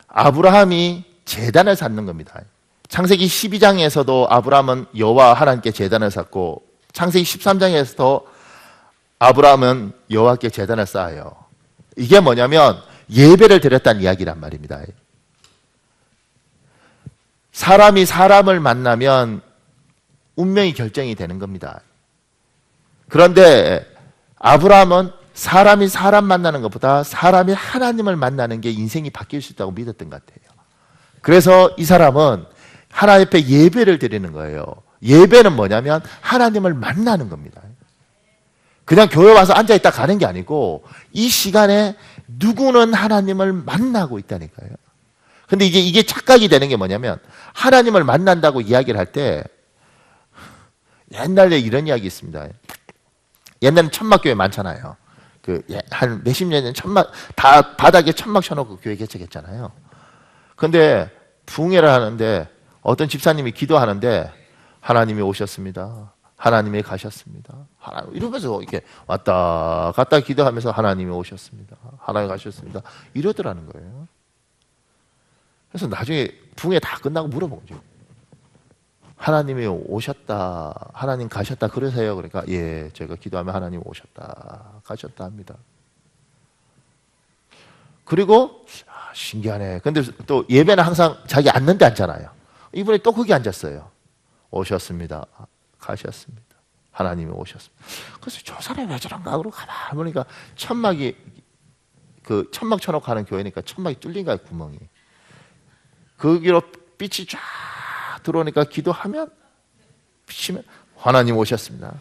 아브라함이 제단을 쌓는 겁니다. 창세기 12장에서도 아브라함은 여호와 하나님께 제단을 쌓고 창세기 13장에서도 아브라함은 여호와께 제단을 쌓아요. 이게 뭐냐면 예배를 드렸다는 이야기란 말입니다. 사람이 사람을 만나면 운명이 결정이 되는 겁니다. 그런데 아브라함은 사람이 사람 만나는 것보다 사람이 하나님을 만나는 게 인생이 바뀔 수 있다고 믿었던 것 같아요. 그래서 이 사람은 하나님 앞에 예배를 드리는 거예요. 예배는 뭐냐면 하나님을 만나는 겁니다. 그냥 교회 와서 앉아있다 가는 게 아니고 이 시간에 누구는 하나님을 만나고 있다니까요. 근데 이게 착각이 되는 게 뭐냐면 하나님을 만난다고 이야기를 할 때 옛날에 이런 이야기 있습니다. 옛날엔 천막교회 많잖아요. 한 몇십 년 전 다 바닥에 천막 쳐놓고 교회 개척했잖아요. 근데 부흥회를 하는데 어떤 집사님이 기도하는데 하나님이 오셨습니다. 하나님이 가셨습니다. 이러면서 이렇게 왔다 갔다 기도하면서 하나님이 오셨습니다. 하나님이 가셨습니다. 이러더라는 거예요. 그래서 나중에 부흥회 다 끝나고 물어보죠. 하나님이 오셨다, 하나님 가셨다 그러세요? 그러니까 예, 제가 기도하면 하나님 오셨다, 가셨다 합니다. 그리고 신기하네. 근데 또 예배는 항상 자기 앉는 데 앉잖아요. 이분이 또 거기 앉았어요. 오셨습니다. 가셨습니다. 하나님이 오셨습니다. 그래서 저 사람이 왜 저런가? 그러고 가만히 보니까 천막이 천막 쳐놓고 하는 교회니까 천막이 뚫린 거야, 구멍이. 거기로 빛이 쫙 들어오니까 기도하면 비치면 하나님 오셨습니다.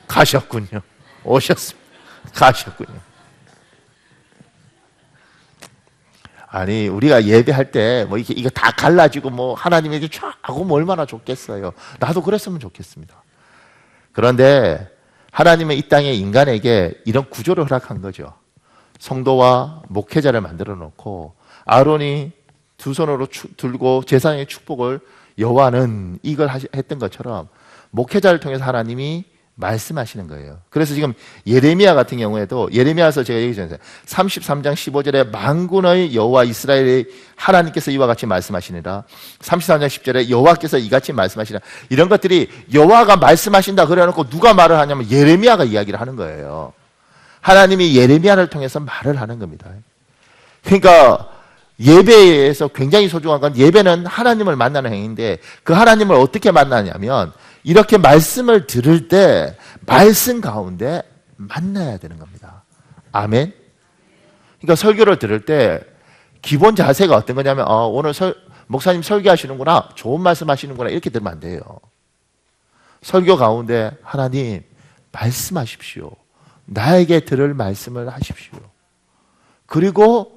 가셨군요. 오셨습니다. 가셨군요. 아니 우리가 예배할 때 뭐 이거 다 갈라지고 뭐 하나님에게 쫙 하고 뭐 얼마나 좋겠어요. 나도 그랬으면 좋겠습니다. 그런데 하나님은 이 땅에 인간에게 이런 구조를 허락한 거죠. 성도와 목회자를 만들어 놓고 아론이 두 손으로 들고 제사장의 축복을 여호와는 이걸 했던 것처럼 목회자를 통해서 하나님이 말씀하시는 거예요. 그래서 지금 예레미야 같은 경우에도 예레미야서 제가 얘기 전에 33장 15절에 만군의 여호와 이스라엘의 하나님께서 이와 같이 말씀하시니라. 33장 10절에 여호와께서 이같이 말씀하시니라. 이런 것들이 여호와가 말씀하신다 그래놓고 누가 말을 하냐면 예레미야가 이야기를 하는 거예요. 하나님이 예레미야를 통해서 말을 하는 겁니다. 그러니까 예배에서 굉장히 소중한 건 예배는 하나님을 만나는 행위인데 그 하나님을 어떻게 만나냐면 이렇게 말씀을 들을 때 말씀 가운데 만나야 되는 겁니다. 아멘. 그러니까 설교를 들을 때 기본 자세가 어떤 거냐면 오늘 목사님 설교하시는구나, 좋은 말씀 하시는구나 이렇게 들으면 안 돼요. 설교 가운데 하나님 말씀하십시오. 나에게 들을 말씀을 하십시오. 그리고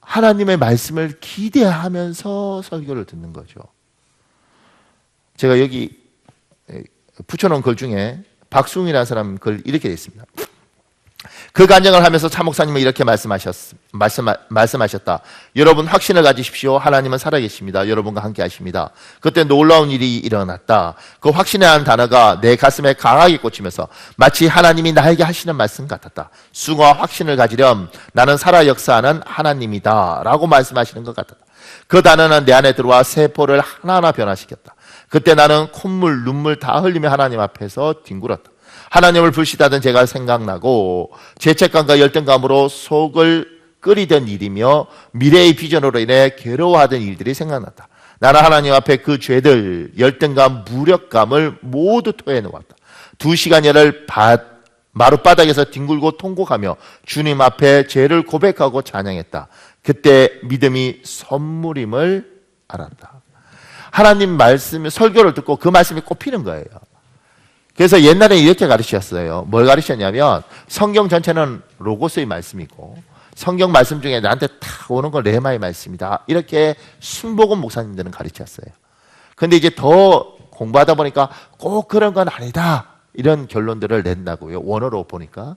하나님의 말씀을 기대하면서 설교를 듣는 거죠. 제가 여기 붙여놓은 글 중에 박수웅이라는 사람 글 이렇게 되어 있습니다. 그 간증을 하면서 차 목사님은 이렇게 말씀하셨다. 여러분 확신을 가지십시오. 하나님은 살아계십니다. 여러분과 함께 하십니다. 그때 놀라운 일이 일어났다. 그 확신이라는 단어가 내 가슴에 강하게 꽂히면서 마치 하나님이 나에게 하시는 말씀 같았다. 수고와 확신을 가지렴. 나는 살아 역사하는 하나님이다. 라고 말씀하시는 것 같았다. 그 단어는 내 안에 들어와 세포를 하나하나 변화시켰다. 그때 나는 콧물, 눈물 다 흘리며 하나님 앞에서 뒹굴었다. 하나님을 불신하던 제가 생각나고 죄책감과 열등감으로 속을 끓이던 일이며 미래의 비전으로 인해 괴로워하던 일들이 생각났다. 나는 하나님 앞에 그 죄들, 열등감, 무력감을 모두 토해놓았다. 2시간여를 마룻바닥에서 뒹굴고 통곡하며 주님 앞에 죄를 고백하고 찬양했다. 그때 믿음이 선물임을 알았다. 하나님 말씀, 설교를 듣고 그 말씀이 꼽히는 거예요. 그래서 옛날에 이렇게 가르치셨어요. 뭘 가르치셨냐면 성경 전체는 로고스의 말씀이고 성경 말씀 중에 나한테 탁 오는 건 레마의 말씀이다. 이렇게 순복음 목사님들은 가르쳤어요. 근데 이제 더 공부하다 보니까 꼭 그런 건 아니다. 이런 결론들을 낸다고요. 원어로 보니까.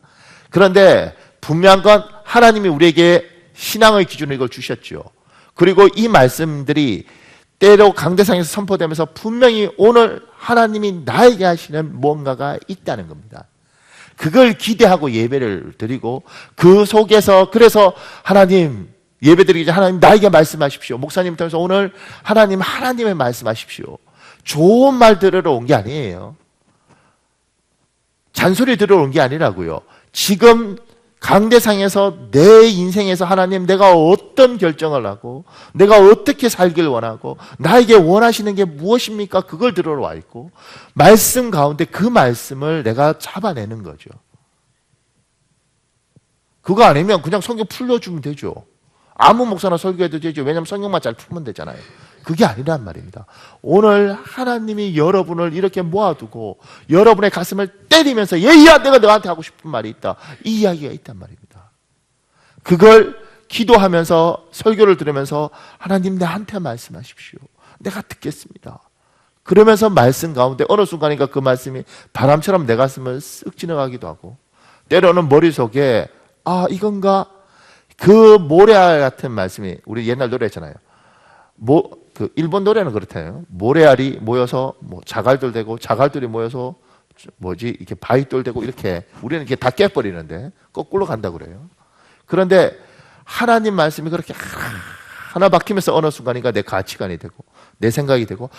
그런데 분명한 건 하나님이 우리에게 신앙의 기준을 이걸 주셨죠. 그리고 이 말씀들이 때로 강대상에서 선포되면서 분명히 오늘 하나님이 나에게 하시는 뭔가가 있다는 겁니다. 그걸 기대하고 예배를 드리고 그 속에서 그래서 하나님 예배 드리기 전에 하나님 나에게 말씀하십시오. 목사님 통해서 오늘 하나님의 말씀하십시오. 좋은 말 들으러 온 게 아니에요. 잔소리 들으러 온 게 아니라고요. 지금 강대상에서 내 인생에서 하나님 내가 어떤 결정을 하고 내가 어떻게 살길 원하고 나에게 원하시는 게 무엇입니까? 그걸 들으러 와 있고 말씀 가운데 그 말씀을 내가 잡아내는 거죠. 그거 아니면 그냥 성경 풀려주면 되죠. 아무 목사나 설교해도 되죠. 왜냐하면 성경만 잘 풀면 되잖아요. 그게 아니란 말입니다. 오늘 하나님이 여러분을 이렇게 모아두고 여러분의 가슴을 때리면서 얘야 내가 너한테 하고 싶은 말이 있다. 이 이야기가 있단 말입니다. 그걸 기도하면서 설교를 들으면서 하나님 나한테 말씀하십시오. 내가 듣겠습니다. 그러면서 말씀 가운데 어느 순간인가 그 말씀이 바람처럼 내 가슴을 쓱 지나가기도 하고 때로는 머릿속에 이건가? 그 모래알 같은 말씀이 우리 옛날 노래했잖아요. 그 일본 노래는 그렇대요. 모래알이 모여서 자갈돌 되고 자갈돌이 모여서 이렇게 바위돌 되고 이렇게 우리는 이렇게 다 깨버리는데 거꾸로 간다 그래요. 그런데 하나님 말씀이 그렇게 하나 박히면서 어느 순간인가 내 가치관이 되고 내 생각이 되고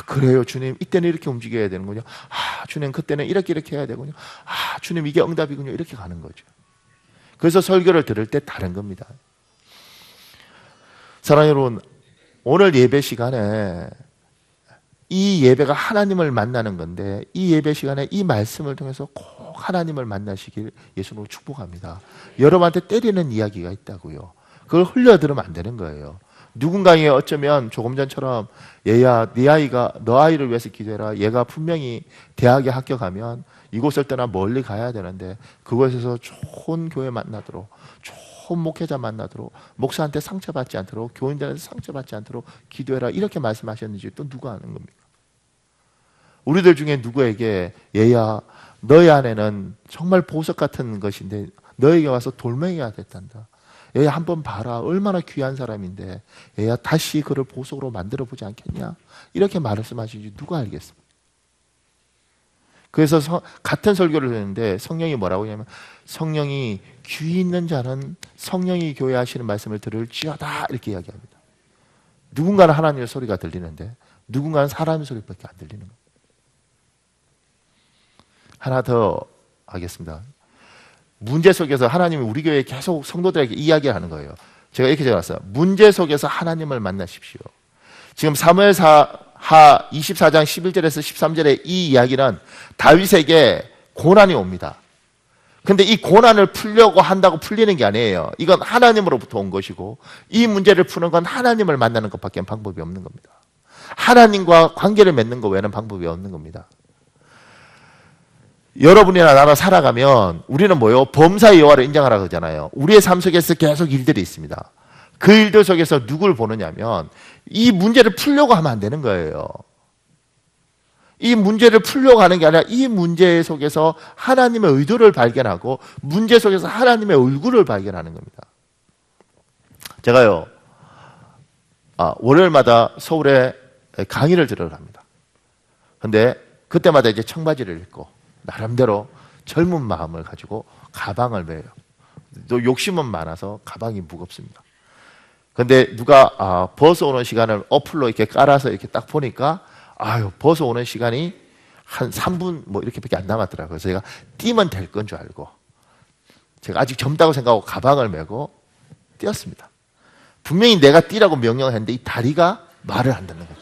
그래요 주님 이때는 이렇게 움직여야 되는군요. 주님 그때는 이렇게 해야 되군요. 주님 이게 응답이군요. 이렇게 가는 거죠. 그래서 설교를 들을 때 다른 겁니다. 사랑하는 여러분, 오늘 예배 시간에 이 예배가 하나님을 만나는 건데 이 예배 시간에 이 말씀을 통해서 꼭 하나님을 만나시길 예수님으로 축복합니다. 여러분한테 때리는 이야기가 있다고요. 그걸 흘려들으면 안 되는 거예요. 누군가에게 어쩌면 조금 전처럼 얘야 네 아이가 너 아이를 위해서 기도해라. 얘가 분명히 대학에 합격하면 이곳을 떠나 멀리 가야 되는데 그곳에서 좋은 교회 만나도록 좋은 목회자 만나도록 목사한테 상처받지 않도록 교인들한테 상처받지 않도록 기도해라. 이렇게 말씀하셨는지 또 누가 아는 겁니까? 우리들 중에 누구에게 얘야 너희 안에는 정말 보석 같은 것인데 너에게 와서 돌멩이가 됐단다. 얘야 한번 봐라. 얼마나 귀한 사람인데 얘야 다시 그를 보석으로 만들어 보지 않겠냐? 이렇게 말씀하시지 누가 알겠습니까? 그래서 같은 설교를 했는데 성령이 뭐라고 하냐면 성령이 귀 있는 자는 성령이 교회하시는 말씀을 들을지어다 이렇게 이야기합니다. 누군가는 하나님의 소리가 들리는데 누군가는 사람의 소리밖에 안 들리는 겁니다. 하나 더 하겠습니다. 문제 속에서 하나님이 우리 교회에 계속 성도들에게 이야기하는 거예요. 제가 이렇게 적어놨어요. 문제 속에서 하나님을 만나십시오. 지금 사무엘하 24장 11절에서 13절의 이 이야기는 다윗에게 고난이 옵니다. 근데 이 고난을 풀려고 한다고 풀리는 게 아니에요. 이건 하나님으로부터 온 것이고 이 문제를 푸는 건 하나님을 만나는 것밖에 방법이 없는 겁니다. 하나님과 관계를 맺는 것 외에는 방법이 없는 겁니다. 여러분이나 나나 살아가면 우리는 뭐요? 범사의 여호와를 인정하라 그러잖아요. 우리의 삶 속에서 계속 일들이 있습니다. 그 일들 속에서 누굴 보느냐면 이 문제를 풀려고 하면 안 되는 거예요. 이 문제를 풀려고 하는 게 아니라 이 문제 속에서 하나님의 의도를 발견하고 문제 속에서 하나님의 얼굴을 발견하는 겁니다. 제가요 월요일마다 서울에 강의를 들으러 갑니다. 근데 그때마다 이제 청바지를 입고 나름대로 젊은 마음을 가지고 가방을 메요. 또 욕심은 많아서 가방이 무겁습니다. 근데 누가 버스 오는 시간을 어플로 이렇게 깔아서 이렇게 딱 보니까 버스 오는 시간이 한 3분 뭐 이렇게밖에 안 남았더라고요. 그래서 제가 뛰면 될 건 줄 알고 제가 아직 젊다고 생각하고 가방을 메고 뛰었습니다. 분명히 내가 뛰라고 명령했는데 이 다리가 말을 안 듣는 거죠.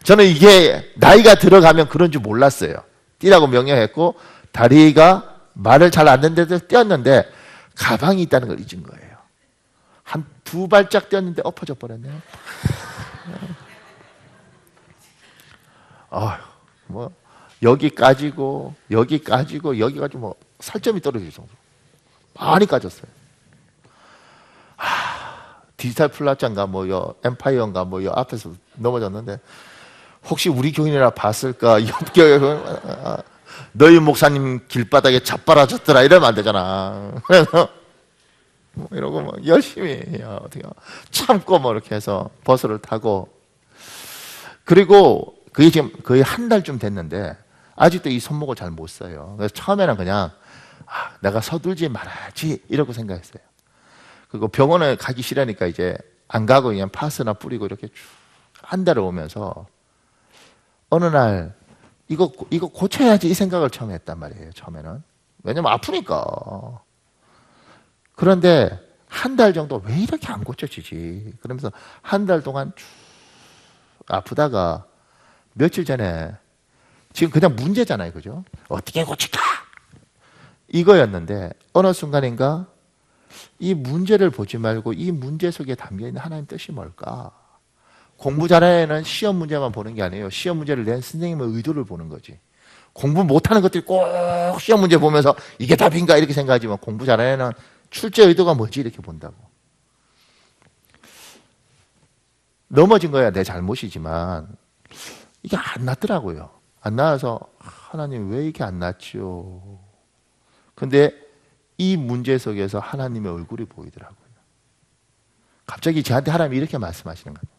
저는 이게 나이가 들어가면 그런 줄 몰랐어요. 뛰라고 명령했고 다리가 말을 잘 안 듣는데도 뛰었는데 가방이 있다는 걸 잊은 거예요. 한 2발짝 뛰었는데 엎어져 버렸네요. 여기 까지고 여기 까지고 여기까지 뭐 살점이 떨어질 정도로 많이 까졌어요. 디지털 플라자인가 뭐요 엠파이어인가 뭐요 앞에서 넘어졌는데 혹시 우리 교인이라 봤을까? 옆에 너희 목사님 길바닥에 자빠라졌더라 이러면 안 되잖아. 그래서 뭐 이러고 뭐 열심히 어떻게 참고 뭐 이렇게 해서 버스를 타고 그리고 그게 지금 거의 한 달쯤 됐는데 아직도 이 손목을 잘 못 써요. 그래서 처음에는 그냥 내가 서둘지 말아야지 이러고 생각했어요. 그리고 병원에 가기 싫으니까 이제 안 가고 그냥 파스나 뿌리고 이렇게 쭉 한 달을 오면서 어느 날 이거 고쳐야지 이 생각을 처음 했단 말이에요. 처음에는. 왜냐면 아프니까. 그런데 한 달 정도 왜 이렇게 안 고쳐지지? 그러면서 한 달 동안 쭉 아프다가 며칠 전에 지금 그냥 문제잖아요. 그죠? 어떻게 고칠까? 이거였는데 어느 순간인가 이 문제를 보지 말고 이 문제 속에 담겨있는 하나님 뜻이 뭘까? 공부 잘하는 애는 시험 문제만 보는 게 아니에요. 시험 문제를 낸 선생님의 의도를 보는 거지. 공부 못하는 것들이 꼭 시험 문제 보면서 이게 답인가 이렇게 생각하지만 공부 잘하는 애는 출제 의도가 뭐지 이렇게 본다고. 넘어진 거야 내 잘못이지만 이게 안 낫더라고요. 안 나와서 하나님 왜 이게 안 낫지요? 근데 이 문제 속에서 하나님의 얼굴이 보이더라고요. 갑자기 저한테 하나님이 이렇게 말씀하시는 거예요.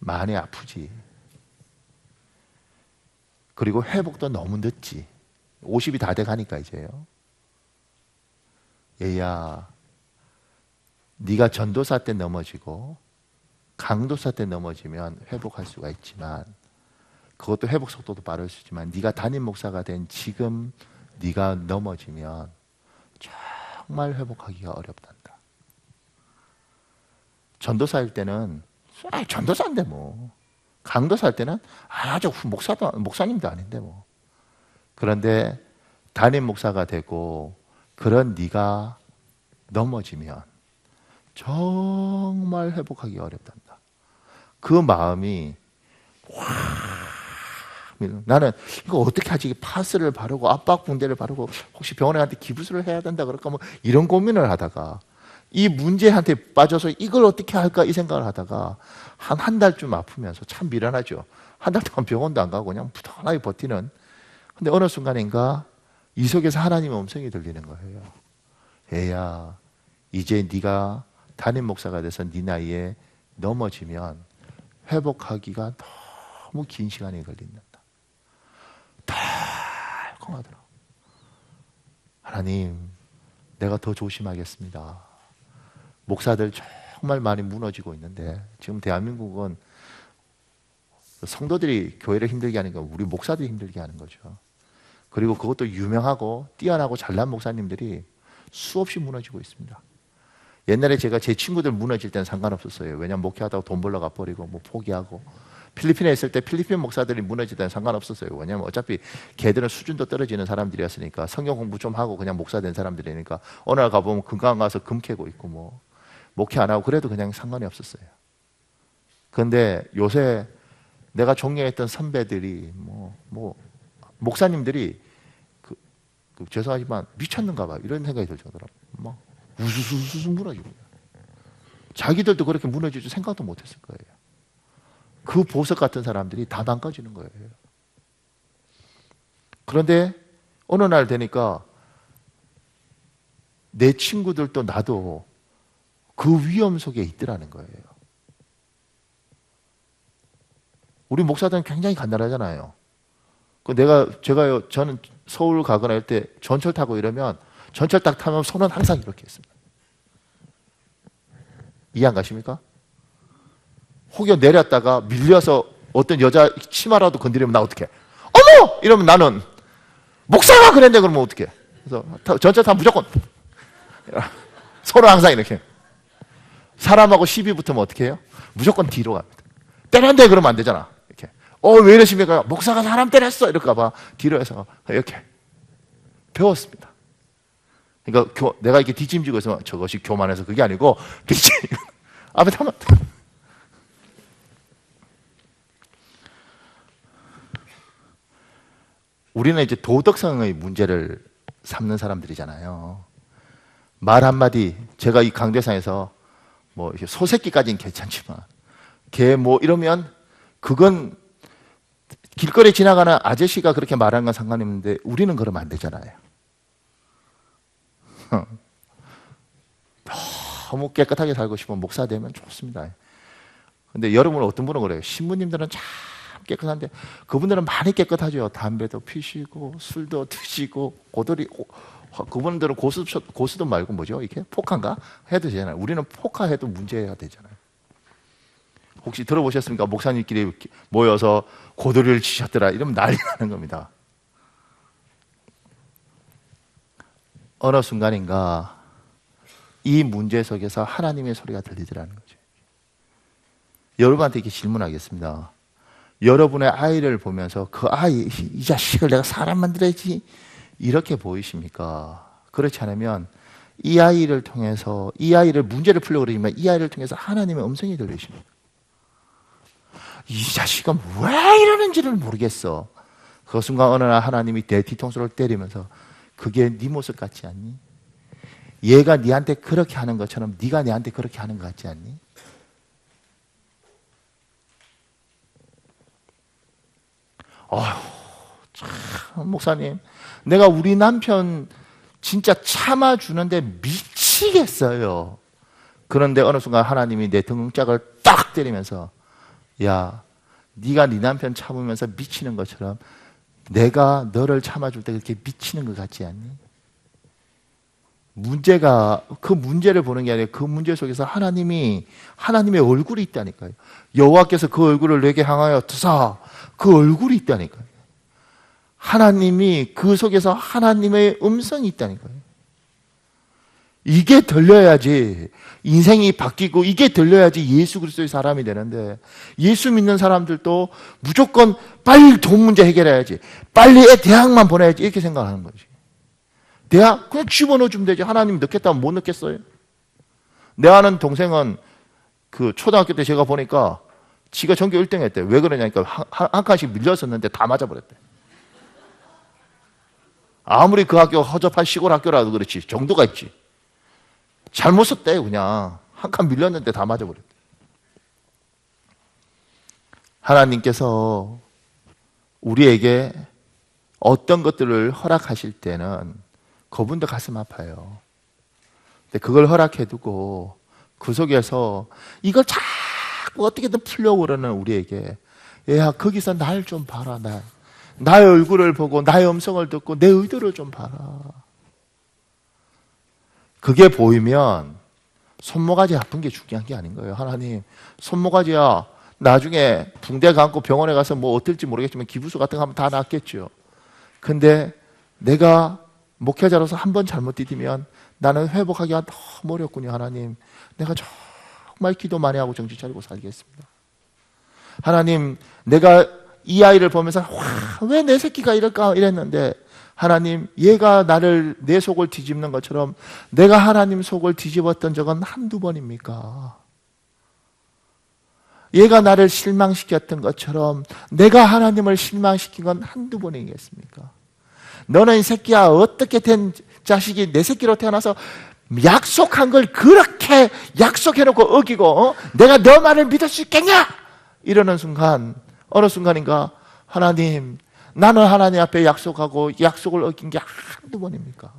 많이 아프지. 그리고 회복도 너무 늦지. 50이 다 돼가니까 이제요. 얘야, 네가 전도사 때 넘어지고 강도사 때 넘어지면 회복할 수가 있지만 그것도 회복 속도도 빠를 수 있지만 네가 담임 목사가 된 지금 네가 넘어지면 정말 회복하기가 어렵단다. 전도사일 때는 전도사인데 뭐 강도사일 때는 아주 목사님도 아닌데 뭐 그런데 담임 목사가 되고 그런 네가 넘어지면 정말 회복하기 어렵단다. 그 마음이 나는 이거 어떻게 하지? 파스를 바르고 압박 붕대를 바르고 혹시 병원에 한테 기부술을 해야 된다 그럴까 뭐 이런 고민을 하다가 이 문제한테 빠져서 이걸 어떻게 할까 이 생각을 하다가 한 달쯤 아프면서 참 미련하죠. 한 달 동안 병원도 안 가고 그냥 부단하게 버티는. 근데 어느 순간인가 이 속에서 하나님의 음성이 들리는 거예요. 얘야, 이제 네가 담임 목사가 돼서 네 나이에 넘어지면 회복하기가 너무 긴 시간이 걸린단다. 달콤하더라. 하나님, 내가 더 조심하겠습니다. 목사들 정말 많이 무너지고 있는데 지금 대한민국은 성도들이 교회를 힘들게 하는 거 우리 목사들이 힘들게 하는 거죠. 그리고 그것도 유명하고 뛰어나고 잘난 목사님들이 수없이 무너지고 있습니다. 옛날에 제가 제 친구들 무너질 때는 상관없었어요. 왜냐하면 목회하다가 돈 벌러 가버리고 뭐 포기하고 필리핀에 있을 때 필리핀 목사들이 무너질 때는 상관없었어요. 왜냐하면 어차피 걔들은 수준도 떨어지는 사람들이었으니까 성경 공부 좀 하고 그냥 목사 된 사람들이니까 어느 날 가보면 금강 가서 금 캐고 있고 뭐 목회 안 하고 그래도 그냥 상관이 없었어요. 그런데 요새 내가 존경했던 선배들이 뭐 목사님들이 죄송하지만 미쳤는가 봐 이런 생각이 들 정도로 막 우수수수 무너지고 자기들도 그렇게 무너질 줄 생각도 못했을 거예요. 그 보석 같은 사람들이 다 망가지는 거예요. 그런데 어느 날 되니까 내 친구들도 나도 그 위험 속에 있더라는 거예요. 우리 목사들은 굉장히 간단하잖아요. 저는 서울 가거나 할 때 전철 타고 이러면 전철 딱 타면 손은 항상 이렇게 했습니다. 이해 안 가십니까? 혹여 내렸다가 밀려서 어떤 여자 치마라도 건드리면 나 어떡해? 어머! 이러면 나는 목사가 그랬는데 그러면 어떡해? 그래서 전철 타면 무조건 손을 항상 이렇게 사람하고 시비 붙으면 어떻게 해요? 무조건 뒤로 갑니다. 때렸는데 그러면 안 되잖아. 이렇게. 왜 이러십니까? 목사가 사람 때렸어. 이럴까봐 뒤로 해서 이렇게 배웠습니다. 그러니까 내가 이렇게 뒷짐지고 있으면 저것이 교만해서 그게 아니고 뒷짐지고 앞에 타면 우리는 이제 도덕성의 문제를 삼는 사람들이잖아요. 말 한마디, 제가 이 강대상에서 뭐 소새끼까지는 괜찮지만 개 뭐 이러면 그건 길거리 지나가는 아저씨가 그렇게 말하는 건 상관없는데 우리는 그러면 안 되잖아요. 너무 깨끗하게 살고 싶으면 목사 되면 좋습니다. 근데 여러분은 어떤 분은 그래요. 신부님들은 참 깨끗한데 그분들은 많이 깨끗하죠. 담배도 피시고 술도 드시고 그분들은 고수도 말고 뭐죠? 이게 포카인가? 해도 되잖아요. 우리는 포카해도 문제가 되잖아요. 혹시 들어보셨습니까? 목사님끼리 모여서 고도리를 치셨더라 이러면 난리 나는 겁니다. 어느 순간인가 이 문제 속에서 하나님의 소리가 들리더라는 거죠. 여러분한테 이렇게 질문하겠습니다. 여러분의 아이를 보면서 그 아이, 이 자식을 내가 사람 만들어야지 이렇게 보이십니까? 그렇지 않으면 이 아이를 통해서 이 아이를 문제를 풀려고 그러지만 이 아이를 통해서 하나님의 음성이 들리십니까? 이 자식은 왜 이러는지를 모르겠어. 그 순간 어느 날 하나님이 내 뒤통수를 때리면서 그게 네 모습 같지 않니? 얘가 네한테 그렇게 하는 것처럼 네가 내한테 그렇게 하는 것 같지 않니? 아휴, 참 목사님, 내가 우리 남편 진짜 참아주는데 미치겠어요. 그런데 어느 순간 하나님이 내 등짝을 딱 때리면서 야, 네가 네 남편 참으면서 미치는 것처럼 내가 너를 참아줄 때 그렇게 미치는 것 같지 않니? 문제가 그 문제를 보는 게 아니라 그 문제 속에서 하나님의 얼굴이 있다니까요. 여호와께서 그 얼굴을 내게 향하여 드사 그 얼굴이 있다니까요. 하나님이 그 속에서 하나님의 음성이 있다니까요. 이게 들려야지 인생이 바뀌고 이게 들려야지 예수 그리스도의 사람이 되는데 예수 믿는 사람들도 무조건 빨리 돈 문제 해결해야지 빨리 애 대학만 보내야지 이렇게 생각하는 거지. 대학 그냥 집어넣어주면 되지. 하나님이 넣겠다면 못 넣겠어요? 내 아는 동생은 그 초등학교 때 제가 보니까 지가 전교 1등 했대. 왜 그러냐니까 한 칸씩 밀렸었는데 다 맞아버렸대. 아무리 그 학교가 허접한 시골 학교라도 그렇지 정도가 있지. 잘못 썼대. 그냥 한 칸 밀렸는데 다 맞아버렸대. 하나님께서 우리에게 어떤 것들을 허락하실 때는 그분도 가슴 아파요. 근데 그걸 허락해두고 그 속에서 이걸 자꾸 어떻게든 풀려고 그러는 우리에게 야 거기서 날 좀 봐라. 나의 얼굴을 보고 나의 음성을 듣고 내 의도를 좀 봐라. 그게 보이면 손모가지 아픈 게 중요한 게 아닌 거예요. 하나님 손모가지야 나중에 붕대 감고 병원에 가서 뭐 어떨지 모르겠지만 기부수 같은 거 하면 다 낫겠죠. 근데 내가 목회자로서 한 번 잘못 디디면 나는 회복하기가 너무 어렵군요. 하나님 내가 정말 기도 많이 하고 정신 차리고 살겠습니다. 하나님 내가 이 아이를 보면서 왜 내 새끼가 이럴까 이랬는데 하나님 얘가 나를 내 속을 뒤집는 것처럼 내가 하나님 속을 뒤집었던 적은 한두 번입니까? 얘가 나를 실망시켰던 것처럼 내가 하나님을 실망시킨 건 한두 번이겠습니까? 너는 이 새끼야 어떻게 된 자식이 내 새끼로 태어나서 약속한 걸 그렇게 약속해놓고 어기고 내가 너 말을 믿을 수 있겠냐? 이러는 순간 어느 순간인가 하나님 나는 하나님 앞에 약속하고 약속을 어긴 게 한두 번입니까?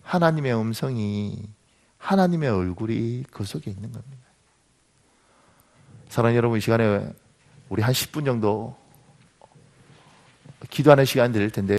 하나님의 음성이 하나님의 얼굴이 그 속에 있는 겁니다. 사랑하는 여러분 이 시간에 우리 한 10분 정도 기도하는 시간 드릴 텐데